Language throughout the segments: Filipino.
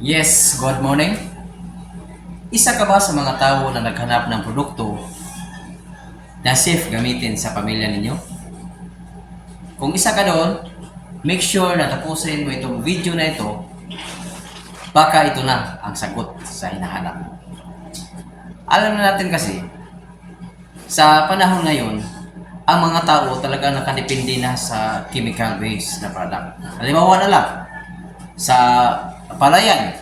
Yes, good morning. Isa ka ba sa mga tao na naghanap ng produkto na safe gamitin sa pamilya ninyo? Kung isa ka doon, make sure na tapusin mo itong video na ito. Baka ito na ang sagot sa hinahanap mo. Alam na natin kasi, sa panahon ngayon, ang mga tao talaga nakadepende na sa chemical-based na product. Halimbawa na lang, sa palayan,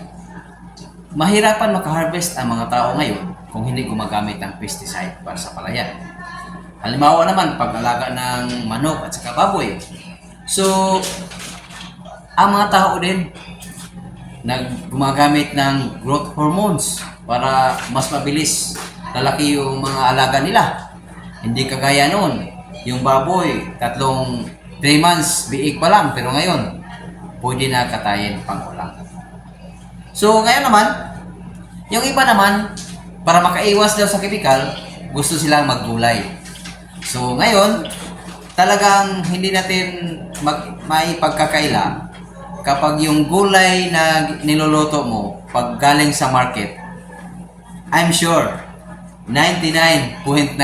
mahirapan makaharvest ang mga tao ngayon kung hindi gumagamit ng pesticide para sa palayan. Halimbawa naman, pag-alaga ng manok at saka baboy. So, ang mga tao din gumagamit ng growth hormones para mas mabilis lalaki yung mga alaga nila. Hindi kagaya noon, yung baboy, 3 months, biik pa lang, pero ngayon, pwede na katayin pang ulam. So, ngayon naman, yung iba naman, para makaiwas daw sa chemical, gusto silang maggulay. So, ngayon, talagang hindi natin may pagkakaila kapag yung gulay na niluluto mo, pag galing sa market, I'm sure, 99.9%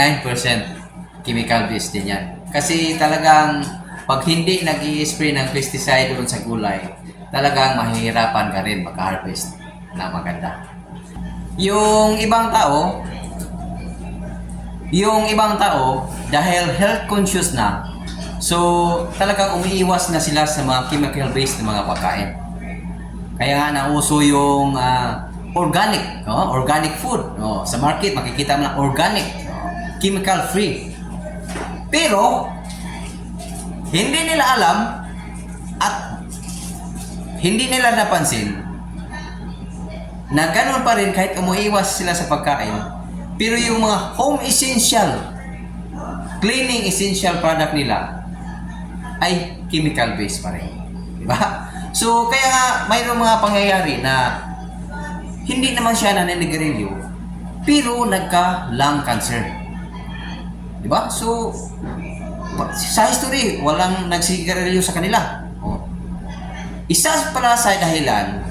chemical-based din yan. Kasi talagang, pag hindi nag-i-spray ng pesticide doon sa gulay, talagang mahihirapan ka rin maka-harvest na maganda. Yung ibang tao, dahil health conscious na, so talagang umiiwas na sila sa mga chemical-based na mga pagkain. Kaya nga nauso yung organic food. Sa market, makikita mo na organic, chemical-free. Pero, hindi nila alam at hindi nila napansin na ganoon pa rin kahit umuiwas sila sa pagkain, pero yung mga home essential, cleaning essential product nila ay chemical based pa rin. Diba? So, kaya nga mayroong mga pangyayari na hindi naman siya naninigarilyo, pero nagka-lung cancer. Diba? So, sa history, walang nagsigarilyo sa kanila. Isa pala sa dahilan,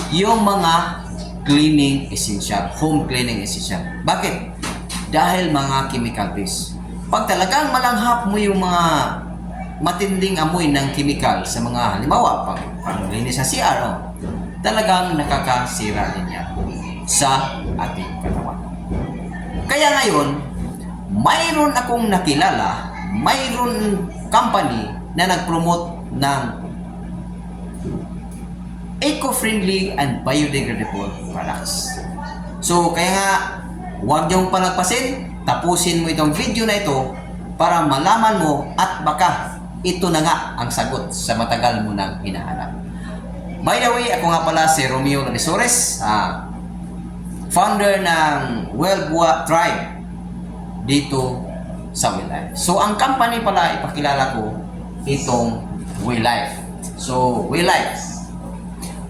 yung mga cleaning essential, home cleaning essential. Bakit? Dahil mga chemical based. Pag talagang malanghap mo yung mga matinding amoy ng chemical sa mga halimbawa, panglinis sa CR, talagang nakakasira din yan sa ating katawan. Kaya ngayon, mayroon akong nakilala, mayroon company na nag-promote ng eco-friendly and biodegradable products. So, kaya nga, huwag niyong palagpasin, tapusin mo itong video na ito para malaman mo at baka ito na nga ang sagot sa matagal mo nang hinahanap. By the way, ako nga pala si Romeo Lanisores, founder ng Wellbua Tribe dito sa WeLife. So, ang company pala ipakilala ko itong WeLife. So,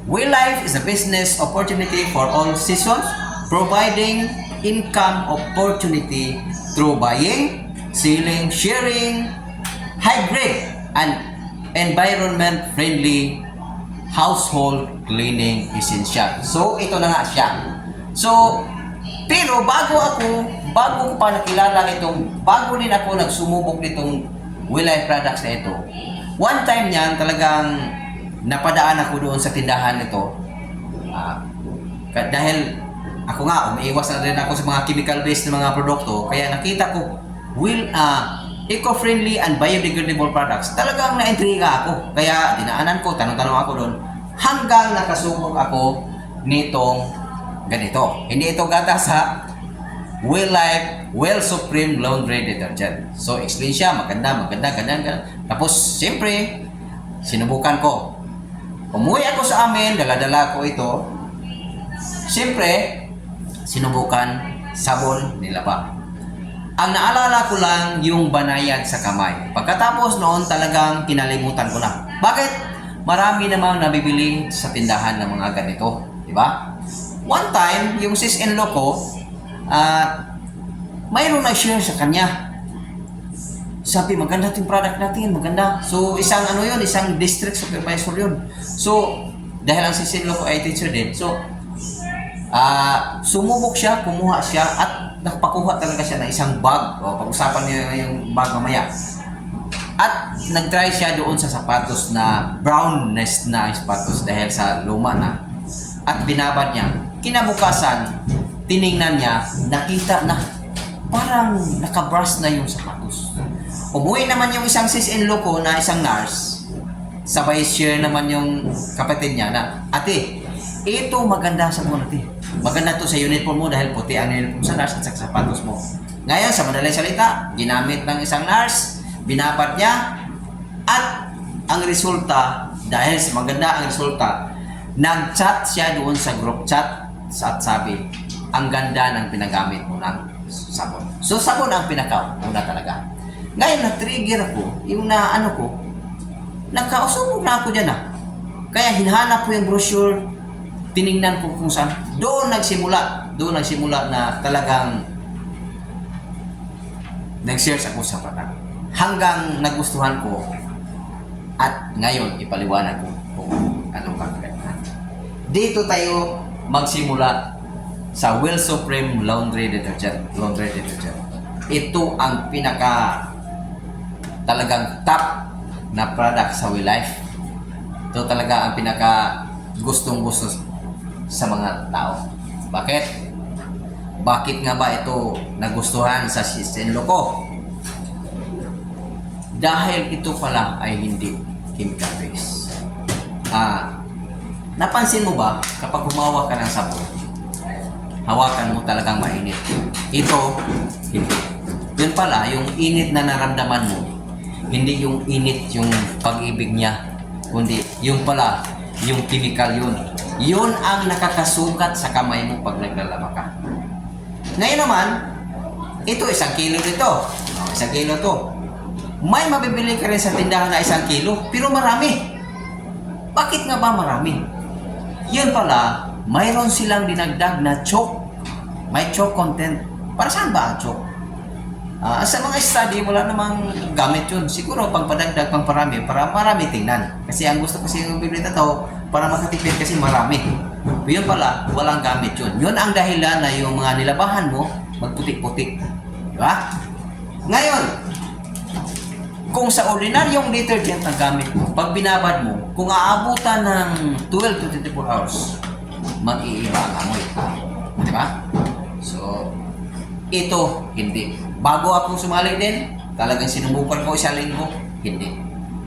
WeLife is a business opportunity for all seasons, providing income opportunity through buying, selling, sharing, high-grade, and environment-friendly household cleaning essential. So, ito na nga siya. So, pero bago ko pa nakilala bago din ako nagsumubok nitong WeLife products na ito, one time niyan talagang napadaan ako doon sa tindahan nito. Dahil ako nga, umiiwas na rin ako sa mga chemical-based na mga produkto, kaya nakita ko, eco-friendly and biodegradable products. Talagang na-intriga ako. Kaya dinaanan ko, tanong-tanong ako doon, hanggang nakasubok ako nitong ganito. Hindi ito gata sa WeLife Well Supreme Laundry Detergent. So, explain siya, maganda. Tapos, siyempre, sinubukan ko. Umuwi ako sa amin, dala-dala ko ito. Siyempre, sinubukan, sabon, nilaba. Ang naalala ko lang yung banayad sa kamay. Pagkatapos noon, talagang kinalimutan ko na. Bakit? Marami namang nabibili sa tindahan ng mga ganito. Diba? One time, yung sis-in-law ko, mayroong nag-share sa kanya. Sabi, maganda yung product natin, maganda. So, isang district supervisor yun. So, dahil ang sisinlo ko ay teacher din. So, sumubok siya, kumuha siya, at nagpakuha talaga siya ng isang bag. O, pag-usapan niya yung bag mamaya. At nag-try siya doon sa sapatos na brownness na sapatos dahil sa luma na. At binabad niya. Kinabukasan, tiningnan niya, nakita na parang nakabrush na yung sapatos. Umuwi naman yung isang sis-in-law ko na isang nurse. Sabay share naman yung kapatid niya na, ate, ito maganda sa mo natin. Maganda to sa uniform mo dahil puti ang uniform sa nurse at sa sapatos mo. Ngayon, sa madaling salita, ginamit ng isang nurse, binabad niya, at ang resulta, dahil sa maganda ang resulta, nag-chat siya doon sa group chat at sabi, ang ganda ng pinagamit mo ng sabon. So, sabon ang pinaka-una talaga. Ngayon, na-trigger ako, yung nagkausubog na ako dyan Kaya hinhanap ko yung brochure, tiningnan ko kung saan. Doon nagsimula na talagang nag-search ako sa patak. Hanggang nagustuhan ko at ngayon ipaliwanag ko kung anong kagandahan. Dito tayo magsimula sa Will Supreme Laundry Detergent. Ito ang pinaka talagang top na product sa Will Life. Ito talaga ang pinaka gustong-gusto sa mga tao. Bakit? Bakit nga ba ito nagustuhan sa sister-in-law ko? Dahil ito pala ay hindi chemical based. Napansin mo ba kapag humawak ka ng sabon, hawakan mo talagang mainit. Ito, hindi. Yun pala, yung init na naramdaman mo, hindi yung init yung pag-ibig niya, kundi yung pala, yung chemical yun. Yun ang nakakasukat sa kamay mo pag naglalaba ka. Ngayon naman, ito 1 kilo dito. 1 kilo to. May mabibili ka rin sa tindahan na 1 kilo, pero marami. Bakit nga ba marami? Yun pala, mayroon silang dinagdag na chalk. May chalk content. Para saan ba ang chalk? Sa mga study, wala namang gamit yun. Siguro, pagpadagdag pang parami, para marami tingnan. Kasi ang gusto kasi yung bibili na to, para makatipid kasi marami. Yun pala, walang gamit yun. Yun ang dahilan na yung mga nilabahan mo, magputik-putik. Diba? Ngayon, kung sa ordinaryong detergent na gamit mo, pag binabad mo, kung aabutan ng 12 to 24 hours, mag-iiba ang amoy. Diba? So, ito, hindi. Bago ako sumali din, talagang sinubukan ko 1 linggo, hindi.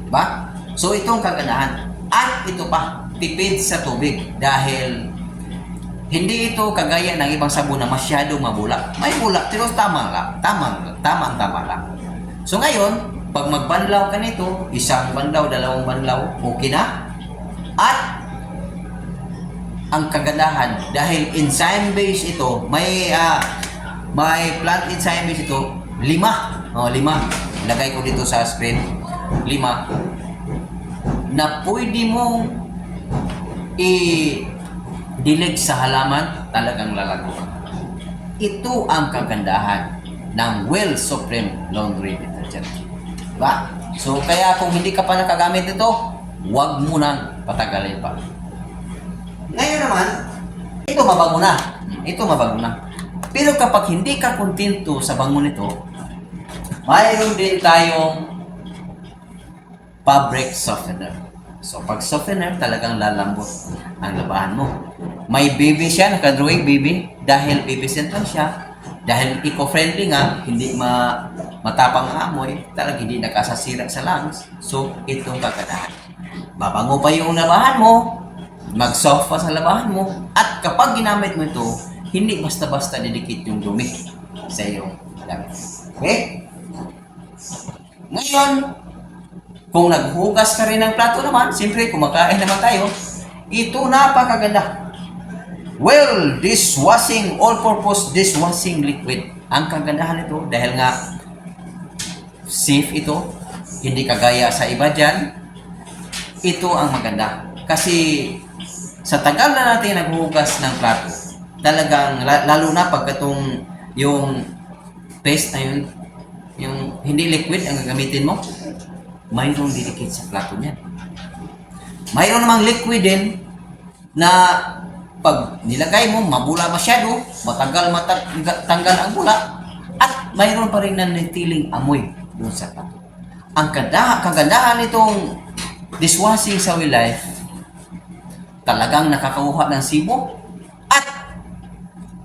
Diba? So, ito ang kagandahan. At ito pa, tipid sa tubig. Dahil, hindi ito kagaya ng ibang sabon na masyadong mabulak. May bulak, pero tama lang. Tama lang. So, ngayon, pag magbanlaw ka nito, 1 banlaw, 2 banlaw, okay na. At ang kagandahan, dahil enzyme-based ito, may plant enzyme-based ito, 5. 5. Lagay ko dito sa screen. 5. Na pwede mong i-dilig sa halaman, talagang lalago. Ito ang kagandahan ng Will Supreme Laundry Detergent. Diba? So, kaya kung hindi ka pa nakagamit ito, huwag mo nang patagalin pa. Ngayon naman, ito mabango na. Pero kapag hindi ka kontento sa bango nito, mayroon din tayong fabric softener. So, pag softener, talagang lalambot ang labahan mo. May baby siya, nakadrawing baby, dahil baby scent lang siya. Dahil eco-friendly nga, hindi matapang ang amoy, talagang hindi nakasasira sa lungs. So, itong kagandahan. Babango pa yung labahan mo, mag-soft pa sa labahan mo, at kapag ginamit mo ito, hindi basta-basta didikit yung dumi sa iyong damit. Okay? Ngayon, kung naghugas ka rin ng plato naman, siyempre kumakain naman tayo, ito napakaganda. Well, dishwashing, all-purpose dishwashing liquid. Ang kagandahan nito dahil nga safe ito, hindi kagaya sa iba dyan, ito ang maganda. Kasi sa tagal na natin naghuhugas ng plato, talagang, lalo na pagkatong yung paste na yun, yung hindi liquid ang gagamitin mo, mayroong didikit sa plato niyan. Mayroon namang liquid din, na pag nilagay mo, mabula masyado, matagal tanggal ang bula, at mayroon pa rin nanitiling amoy doon sa tato. Ang kagandahan nitong dishwashing sa Life, talagang nakakakuha ng sibo at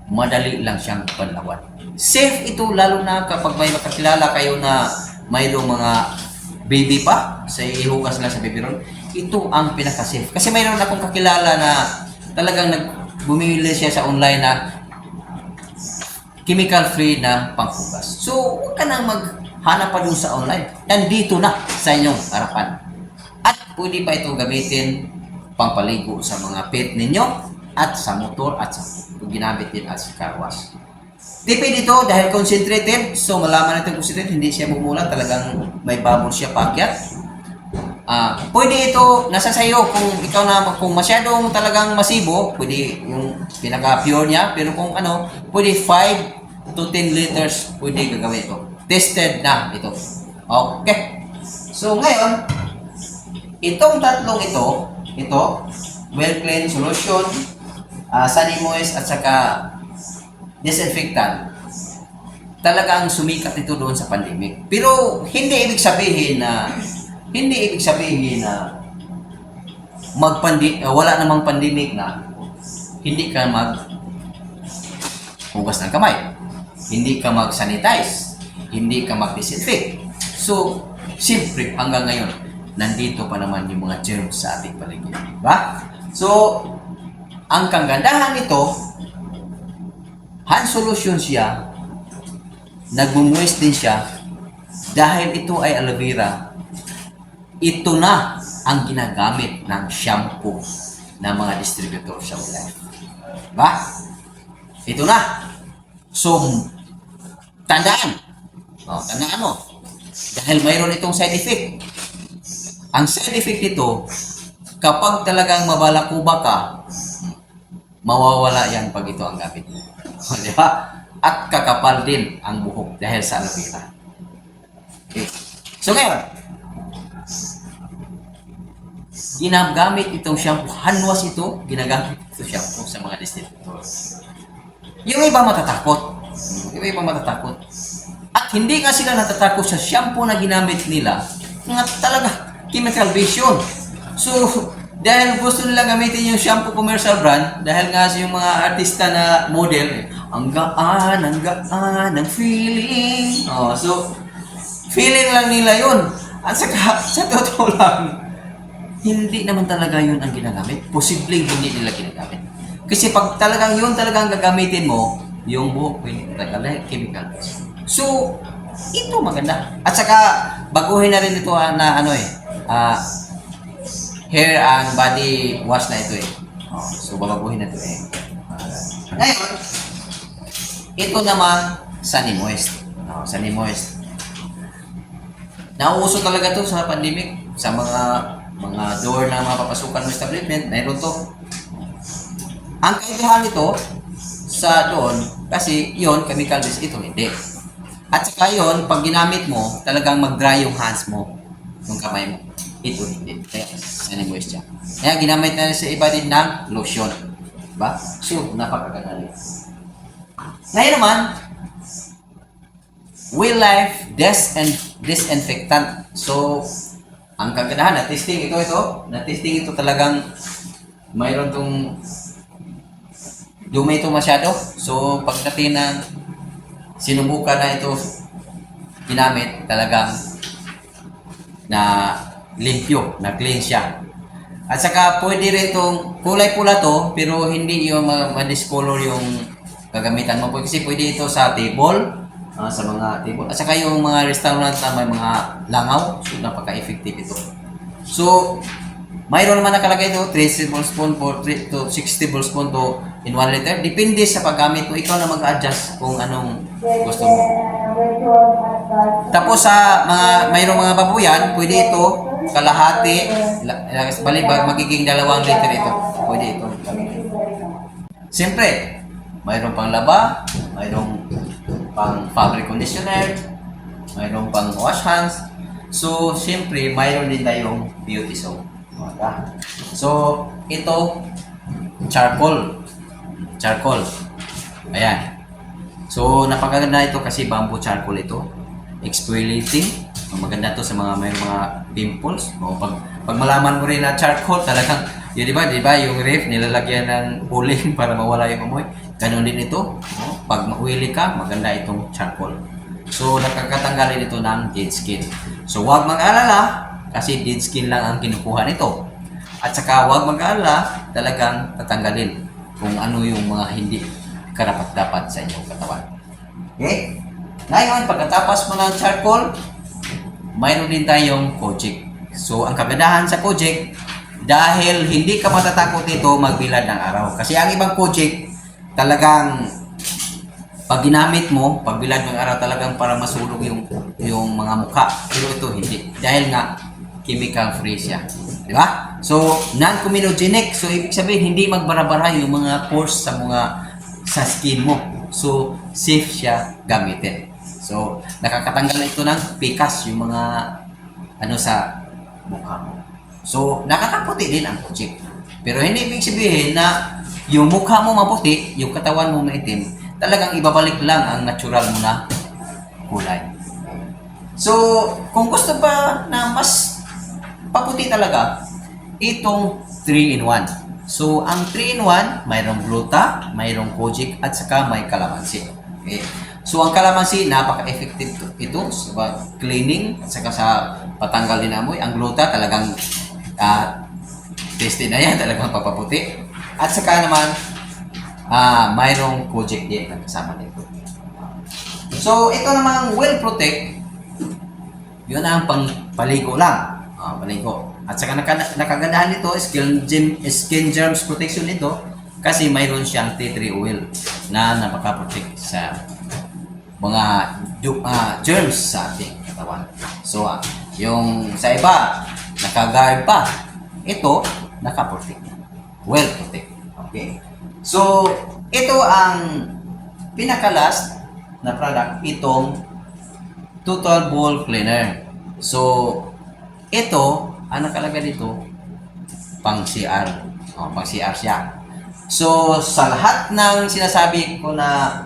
madali lang siyang panlawan. Safe ito lalo na kapag may makakilala kayo na mayroong mga baby pa sa ihugas lang sa baby roll. Ito ang pinaka-safe. Kasi mayroon akong kakilala na talagang bumili siya sa online na chemical-free na panghugas. So, huwag ka nang maghanap pa dun sa online. Nandito na sa inyong harapan. At pwede pa ito gamitin pangpaligo sa mga pet ninyo at sa motor at sa ginamit din at sa car wash. Tipid dito dahil concentrated. So, malaman natin concentrated, hindi siya bumulat. Talagang may bubble siya paakyat. Pwede ito, nasa sayo kung ikaw na, kung masyadong talagang masibo, pwede yung pinaka-pure niya, pero kung ano, pwede 5 to 10 liters, pwede gagawin ito. Tested na ito. Okay. So ngayon, itong tatlong ito, well clean solution, Sunny Moist at saka disinfectant, talagang sumikat ito doon sa pandemic. Pero hindi ibig sabihin na wala namang pandemic na hindi ka hugas ng kamay, hindi ka mag-sanitize, hindi ka mag-disinfect. So, siyempre, hanggang ngayon, nandito pa naman yung mga germs sa ating paligid. Diba? So, ang kagandahan nito, hand solution siya, nagmumuwis din siya, dahil ito ay aloe vera. Ito na ang ginagamit ng shampoo ng mga distributor sa Life. Diba? Ito na. So, tandaan mo. Dahil mayroon itong side effect. Ang side effect nito, kapag talagang mabalakuba ka, mawawala yan pag ito ang gamit mo. Diba? At kakapal din ang buhok dahil sa aloe vera. Okay. So, ngayon, ginagamit itong shampoo, hand wash ito, ginagamit itong shampoo sa mga distributors. Yung iba matatakot. At hindi nga sila natatakot sa shampoo na ginamit nila, nga talaga chemical vision. So, dahil gusto nila gamitin yung shampoo commercial brand, dahil nga yung mga artista na model, ang gaan ng feeling. So, feeling lang nila yun. At saka, sa totoo lang, hindi naman talaga yun ang ginagamit. Posibleng hindi nila ginagamit. Kasi pag talagang yun talagang gagamitin mo, yung buhok mo hindi talaga chemical. So, ito maganda. At saka, baguhin na rin ito na hair and body wash na ito . So, babaguhin na ito . Ngayon, ito naman, Sunny Moist. Sunny Moist. Nauuso talaga ito sa pandemic, sa mga door na mapapasukan ng establishment, mayroon to. Ang kaibahan nito sa doon, kasi yon chemical based, ito hindi. At saka yon, pag ginamit mo, talagang mag-dry yung hands mo, yung kamay mo. Ito hindi. Kaya, Sunny Moist siya. Kaya ginamit na sa iba din ng lotion. Diba? So, napakaganda rin. Ngayon naman, Life disinfectant. So, ang kagandahan, na-testing ito talagang mayroon tong dumi ito masyado. So, pagdating na sinubukan na ito ginamit, talagang na limpyo, na clean siya. At saka pwede rin itong kulay pula to, pero hindi yung ma-discolor yung gagamitan mo. Kasi pwede ito sa table, sa mga table. At saka yung mga restaurant na may mga langaw, so napaka-effective ito. So, mayroon naman nakalagay ito, 3 tablespoon to 6 tablespoon to in 1 liter. Depende sa paggamit mo. Ikaw na mag-adjust kung anong gusto mo. Tapos sa mayroong mga babuyan, pwede ito kalahati, magiging 2 liter ito. Pwede ito. Siyempre, mayroon pang laba, mayroong pang fabric conditioner, mayroon pang wash hands. So, siyempre, mayroon din tayong beauty soap. So, ito, charcoal. Charcoal. Ayan. So, napakaganda ito kasi bamboo charcoal ito. Exfoliating. Maganda to sa mga may mga pimples. O, pag malaman mo rin na charcoal, talagang, yun di ba, yung ref, nilalagyan ng uling para mawala yung amoy. Ganun din ito. O, pag mauwili ka, maganda itong charcoal. So, nakakatanggalin ito ng dead skin. So, huwag mag-alala kasi dead skin lang ang kinukuha nito. At saka, huwag mag-alala, talagang tatanggalin kung ano yung mga hindi karapat-dapat sa inyong katawan. Okay? Ngayon, pagkatapos mo ng charcoal, mayroon din tayong Kojic. So, ang kagandahan sa Kojic, dahil hindi ka matatakot nito magbilad ng araw. Kasi ang ibang Kojic, talagang pag ginamit mo, pagbilad ng araw talagang para masulog yung mga mukha. Pero ito hindi. Dahil nga, chemical free siya. Di ba? So, non-comedogenic. So, ibig sabihin, hindi magbara-bara yung mga pores sa skin mo. So, safe siya gamitin. So, nakakatanggal ito ng pikas, yung mga sa mukha mo. So, nakakaputi din ang Kojic. Pero hindi ibig sabihin na yung mukha mo maputi, yung katawan mo maitim, talagang ibabalik lang ang natural mo na kulay. So, kung gusto pa na mas paputi talaga, itong 3-in-1. So, ang 3-in-1, mayroong gluta, mayroong Kojic, at saka may calamansi. Okay. So, ang calamansi, napaka-effective ito sa cleaning at saka sa patanggal din amoy. Ang gluta, talagang tested na yan, talagang papaputi. At saka naman, mayroong Kojic din na kasama nito. So, ito namang Well Protect, yun ang paligo lang. Paligo. At saka nakagandahan nito, skin germs protection nito, kasi mayroon siyang tea tree oil na napaka-protect sa mga germs sa ating katawan. So, yung sa iba, naka-guard pa. Ito, naka-protect. Well protect. Okay. So, ito ang pinaka-last na product, itong Total Ball Cleaner. So, ito, ang nakalagay dito, pang CR. Pang CR siya. So, sa lahat ng sinasabi ko na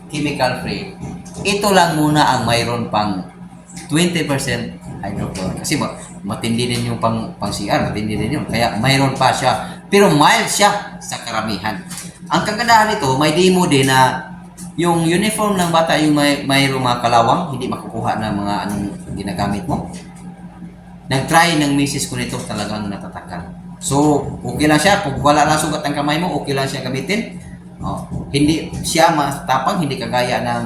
chemical free, ito lang muna ang mayroon pang 20% hydrochloric. Kasi matindi din yung pang CR, matindi din yun. Kaya mayroon pa siya. Pero mild siya sa karamihan. Ang kagandahan nito, may demo din na yung uniform ng bata, yung mayroong mga kalawang, hindi makukuha ng mga anong ginagamit mo. Nag-try ng misis ko nito, talagang natatakal. So, okay lang siya. Kung wala lang sugat ang kamay mo, okay lang siya gamitin. Hindi siya matapang, hindi kagaya ng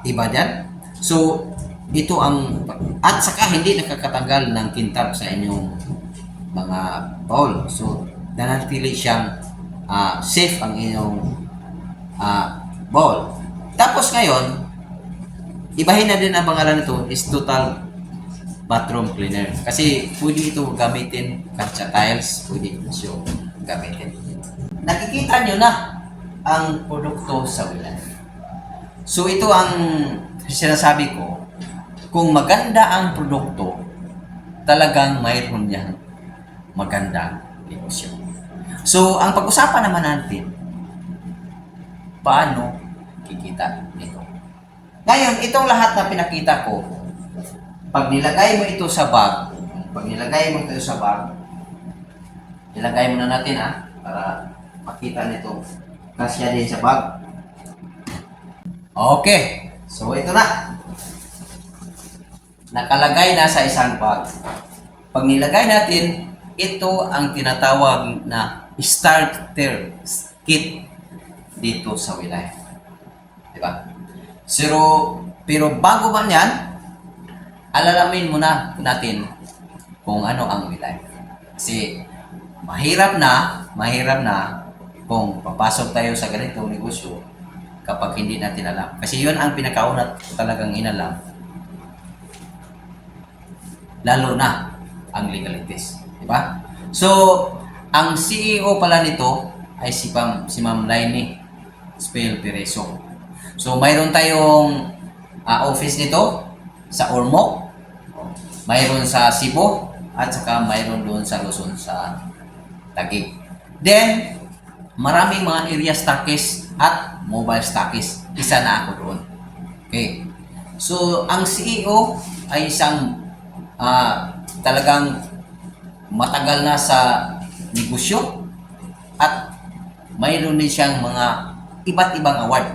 iba dyan. So, ito ang, at saka hindi nakakatanggal ng kintab sa inyong mga bowl. So, nanatili siyang safe ang inyong bowl. Tapos ngayon, ibahin na din ang pangalan nito is Total Bathroom Cleaner. Kasi pwede ito gamitin katsa tiles, pwede ito siya gamitin. Nakikita nyo na ang produkto sa wilan. So ito ang sinasabi ko, kung maganda ang produkto, talagang mayroon niyang magandang negosyo. So ang pag-usapan naman natin, paano kikita nito? Ngayon, itong lahat na pinakita ko, pag nilagay mo ito sa bag, ilagay mo na natin para makita nito. Kasya din sa bag. Okay. So, ito na. Nakalagay na sa isang bag. Pag nilagay natin, ito ang tinatawag na starter kit dito sa wilaya. Diba? Pero bago man yan, alalamin muna natin kung ano ang wilaya. Kasi mahirap na kung papasok tayo sa ganitong negosyo kapag hindi natin alam. Kasi yun ang pinakauna talagang inalam. Lalo na ang legalities. Diba? So, ang CEO pala nito ay si Ma'am Lainey Spel Pereso. So, mayroon tayong office nito sa Ormoc, mayroon sa Cebu, at saka mayroon doon sa Luzon sa Taguig. Then, maraming mga area stockist at mobile stockist. Isa na ako doon. Okay. So, ang CEO ay isang talagang matagal na sa negosyo at mayroon din siyang mga iba't ibang award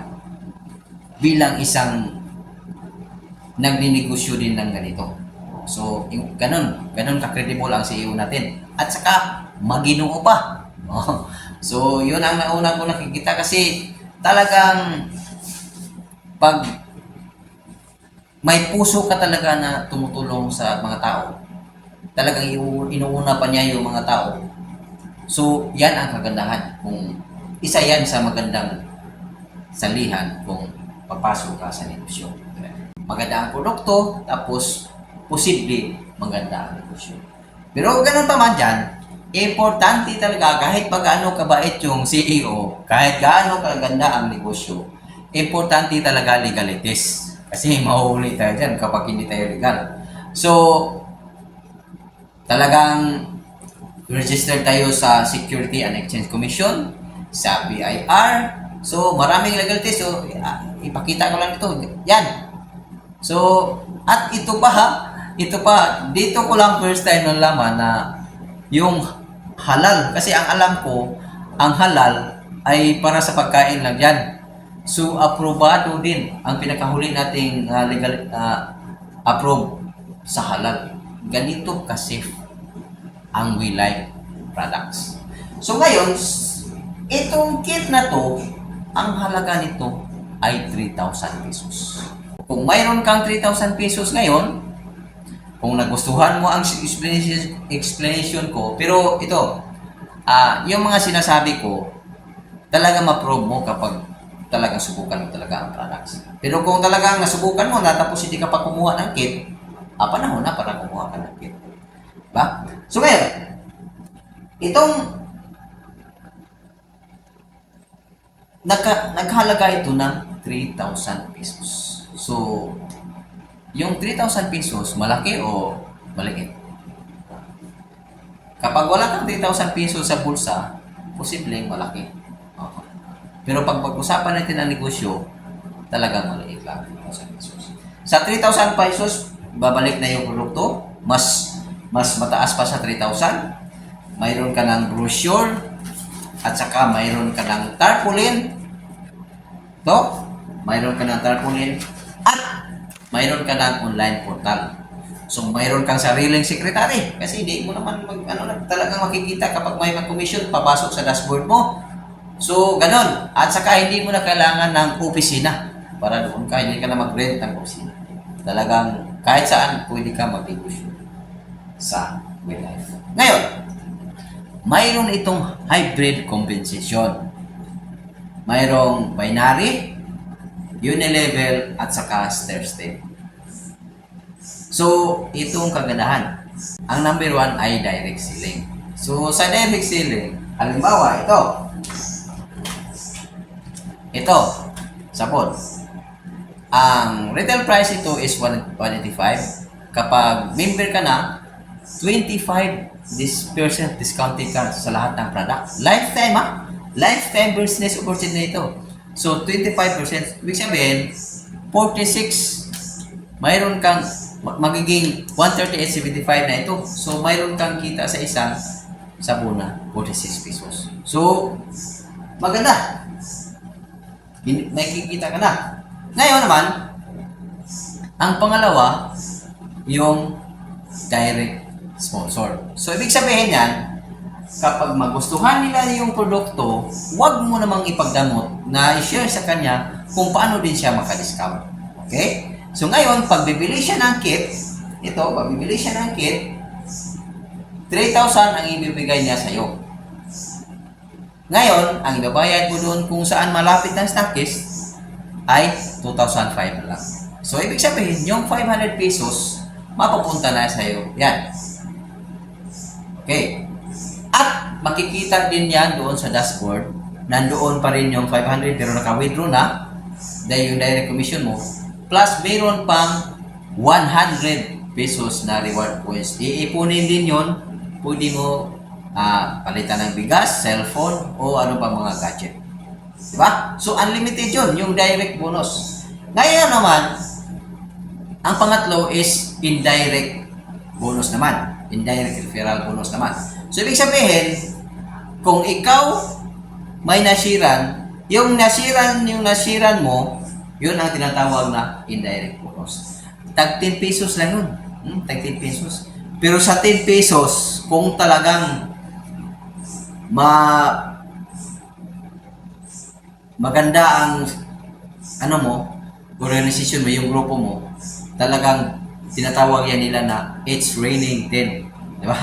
bilang isang nagninegosyo din ng ganito. So, ganun ka-credible ang CEO natin. At saka, maginoo pa. So, yun ang nauna ko nakikita kasi talagang pag may puso ka talaga na tumutulong sa mga tao, talagang inuuna pa niya yung mga tao. So, yan ang kagandahan. Kung isa yan sa magandang salihan kung papasok ka sa negosyo. Maganda ang produkto, tapos posible maganda ang negosyo. Pero ganun pa man dyan, importante talaga kahit gaano kabait yung CEO, kahit gaano kaganda ang negosyo, importante talaga legalities. Kasi mahuhuli tayo dyan kapag hindi tayo legal. So, talagang register tayo sa Security and Exchange Commission, sa BIR. So, maraming legalities. So, ipakita ko lang ito. Yan. So, at ito pa, dito ko lang first time nalaman na yung halal. Kasi ang alam ko, ang halal ay para sa pagkain lang yan. So, aprobado din ang pinakahuli nating legal approve sa halal. Ganito ka-safe ang We Life products. So, ngayon, itong kit na to, ang halaga nito ay 3,000 pesos. Kung mayroon kang 3,000 pesos ngayon, kung nagustuhan mo ang explanation ko, pero ito, yung mga sinasabi ko, talaga ma-probe mo kapag talagang subukan mo talaga ang products. Pero kung talagang nasubukan mo na tapos hindi ka pa kumuha ng kit, panahon na para kumuha ka ng kit. Ba? So ngayon, itong naghalaga ito ng 3,000 pesos. So, yung 3,000 pesos, malaki o maliit? Kapag wala kang 3,000 pesos sa bulsa, posibleng malaki. Pero pag pag-usapan natin ang negosyo, talagang maliit lang. 3,000 pesos. Sa 3,000 pesos, babalik na yung produkto. Mas mataas pa sa 3,000. Mayroon ka ng brochure at saka mayroon ka ng tarpaulin. Mayroon ka ng tarpaulin at mayroon ka ng online portal. So, mayroon kang sariling sekretary kasi hindi mo naman talagang makikita kapag may mag-commission, papasok sa dashboard mo. So, ganon. At saka hindi mo na kailangan ng opisina para doon ka, hindi ka na mag-rent ng opisina. Talagang kahit saan pwede ka mag-negosyo sa We Life. Ngayon, mayroon itong hybrid compensation. Mayroong binary, unilevel, at saka stair step. So, itong kagandahan. Ang number 1 ay direct selling. So, sa direct selling, halimbawa, ito, sapon. Ang retail price ito is 185. Kapag member ka na, 25% discounted ka sa lahat ng product. Lifetime, lifetime business opportunity ito. So, 25%. Ibig sabihin, 46, mayroon kang magiging 138.75 na ito. So, mayroon kang kita sa isang sabuna, 46 pesos. So, maganda. May kikita ka na. Ngayon naman, ang pangalawa, yung direct sponsor. So, ibig sabihin yan, kapag magustuhan nila yung produkto, huwag mo namang ipagdamot na i-share sa kanya kung paano din siya maka-discount. Okay? So, ngayon, pag bibili siya ng kit, 3,000 ang ibibigay niya sa'yo. Ngayon, ang ibabayad mo doon kung saan malapit ng stockist ay 2,500 na lang. So, ibig sabihin, yung 500 pesos, mapupunta na sa'yo. Yan. Okay. At makikita din yan doon sa dashboard. Nandoon pa rin yung 500 pero naka-withdraw na dahil yung direct commission mo. Plus, mayroon pang 100 pesos na reward points. Iipunin din yon. Pwede mo palitan ng bigas, cellphone, o ano pa mga gadget. Diba? So, unlimited yun, yung direct bonus. Ngayon naman, ang pangatlo is indirect bonus naman. Indirect referral bonus naman. So, ibig sabihin, kung ikaw may nasiran, yung nasiran mo, yun ang tinatawag na indirect bonus. Tag 10 pesos lang yun. Tag 10 pesos. Pero sa 10 pesos, kung talagang maganda ang ano mo, organization mo, yung grupo mo, talagang tinatawag yan nila na it's raining 10. Di ba?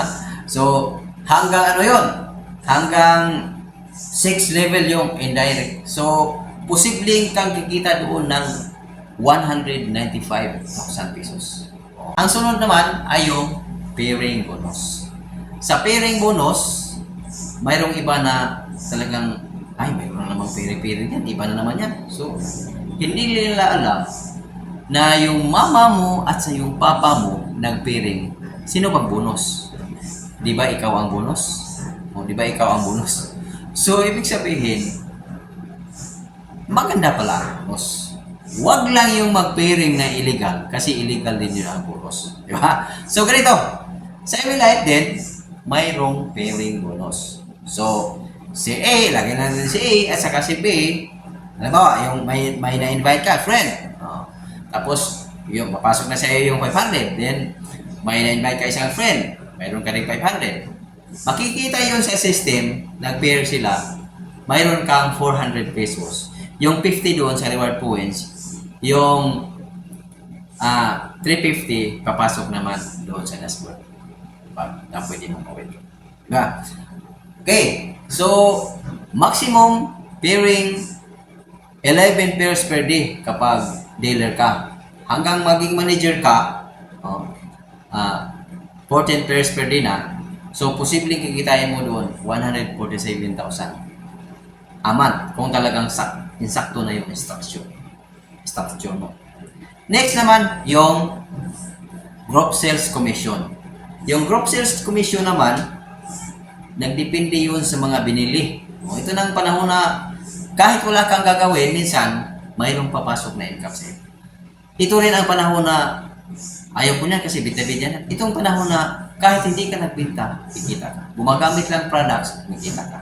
So, hanggang ano yun? Hanggang 6 level yung indirect. So, posibleng kang kikita doon ng 195,000 pesos. Ang sunod naman ay yung pairing bonus. Sa pairing bonus, mayroong iba na talagang, ay, mayroon na namang pairing yan. Iba na naman yan. So, hindi nila alam na yung mama mo at sa yung papa mo nag-pairing, sino bang bonus? Di ba ikaw ang bonus? O, di ba ikaw ang bonus? So, ibig sabihin, maganda pala ang bonus. Huwag lang yung mag-pairing na illegal kasi illegal din yun ang bonus. Di ba? So, ganito. Sa Emilite din, mayroong pairing bonus. So, si A, lagyan natin si A at saka si B. Halimbawa, yung may na-invite ka, friend. Tapos, yung papasok na sa iyo yung 500. Then, may na-invite ka isang friend. Mayroon ka rin 500. Makikita yun sa system, nag-pair sila, mayroon kang 400 pesos. Yung 50 doon sa reward points, yung 350 papasok naman doon sa dashboard. Na pwede mong ma-withdraw. Diba? Okay. So, maximum pairing 11 pairs per day kapag dealer ka. Hanggang maging manager ka, 14 pairs per day na. So, posibleng kikitain mo doon 147,000 a month kung talagang insakto na yung instruction mo. Next naman, yung group sales commission. Yung group sales commission naman, nagdepende yun sa mga binili. Ito ng panahon na kahit wala kang gagawin, minsan, mayroong papasok na income sa'yo. Ito rin ang panahon na ayaw ko niyan kasi bita-bita yan. Itong panahon na kahit hindi ka nagbinta, kikita ka. Gumagamit lang products, kikita ka.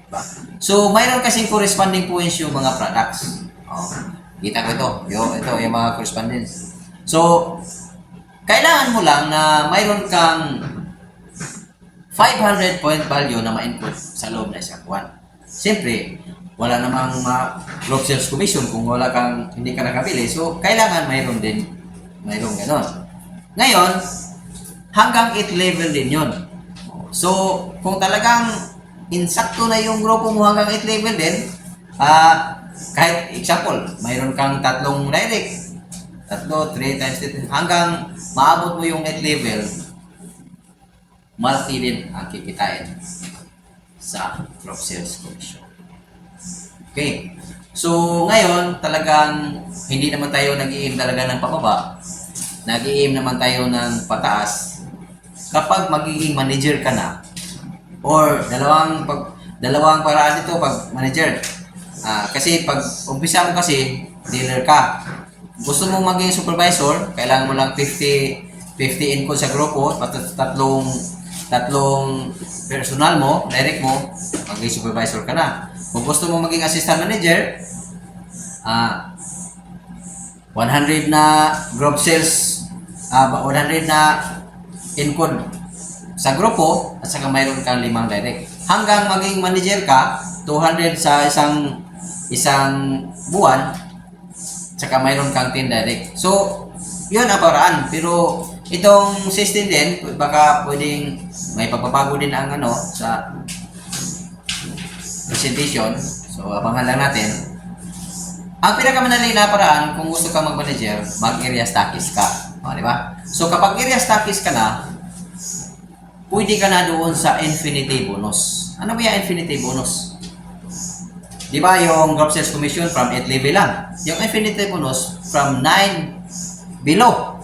Diba? So, mayroon kasing corresponding points yung mga products. Kita ko ito. Ito yung mga correspondence. So, kailangan mo lang na mayroon kang 500 point value na ma-input sa loob na isang buwan. Siyempre, wala namang group sales commission kung hindi ka nakabili. So, kailangan mayroon ganon. Ngayon, hanggang 8 level din yun. So, kung talagang insakto na yung grupo mo hanggang 8 level din, kahit example, mayroon kang 3 direct, 3 times 3, hanggang maabot mo yung 8 level, malaki din ang kikitain sa group sales commission. Okay. So, ngayon, talagang hindi naman tayo nag-i-aim talaga ng pababa. Nag-i-aim naman tayo ng pataas. Kapag magiging manager ka na, or dalawang paraan dito pag manager. Kasi pag umpisa mo kasi, dealer ka. Gusto mong maging supervisor, kailangan mo lang 50 input sa grupo, tatlong personal mo, direct mo, maging supervisor ka na. Kung gusto mo maging assistant manager, 100 na group sales, 100 na encode sa grupo, at saka mayroon kang 5 direct. Hanggang maging manager ka, 200 sa isang buwan, saka mayroon kang 10 direct. So, yun ang paraan. Pero itong system din, baka pwedeng may pagpapago din ang sa presentation. So, abangan lang natin. Ang pinakamadali na paraan, kung gusto ka mag-manager, mag-area stackist ka. Di ba? So, kapag area stackist ka na, pwede ka na doon sa infinity bonus. Ano ba yung infinity bonus? Di ba yung group sales commission from 8 level lang? Yung infinity bonus from 9 below.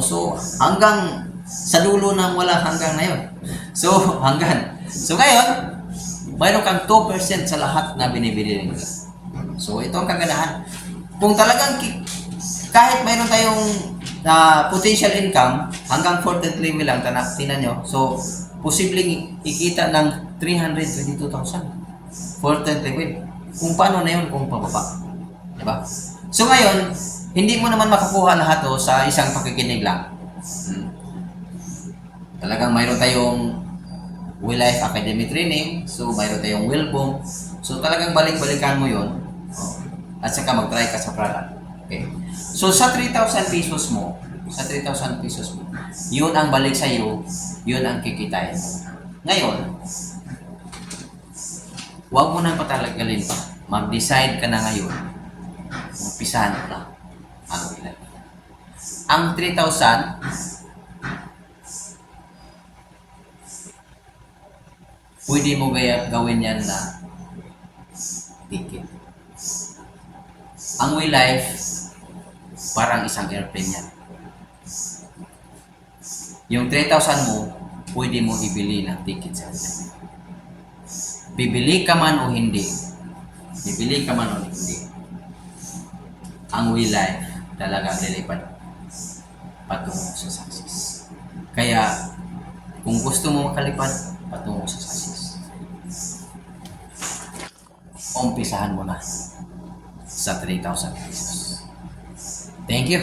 So, hanggang sa dulo ng wala hanggang na yun. So, hanggang So ngayon, mayroon kang 2% sa lahat na binibili nila. So ito ang kagandahan. Kung talagang kahit mayroon tayong potential income hanggang 4th level lang, tinan nyo. So, posibleng ikita ng 322,000. 4th level. Kung paano na yun, kung pababa. Diba? So ngayon, hindi mo naman makakuha lahat to sa isang pakikinig lang. Talagang mayroon tayong Will Life Academy Training. So, mayroon tayong Willboom. So, talagang balik-balikan mo yun. At saka mag-try ka sa product. Okay. So, sa 3,000 pesos mo, yun ang balik sa'yo, yun ang kikitain mo. Ngayon, huwag mo nang patalagalin pa. Mag-decide ka na ngayon. Umpisahan mo na ang Will Life. Ang 3,000, pwede mo gawin yan na ticket. Ang Will Life, parang isang airplane yan. Yung 3,000 mo, pwede mo ibili ng ticket sa Will Life. Bibili ka man o hindi, ang Will Life talagang lilipad patungo sa success. Kaya, kung gusto mo makalipad, patungo sa success. Umpisahan mo na sa 3,000 pesos. Thank you.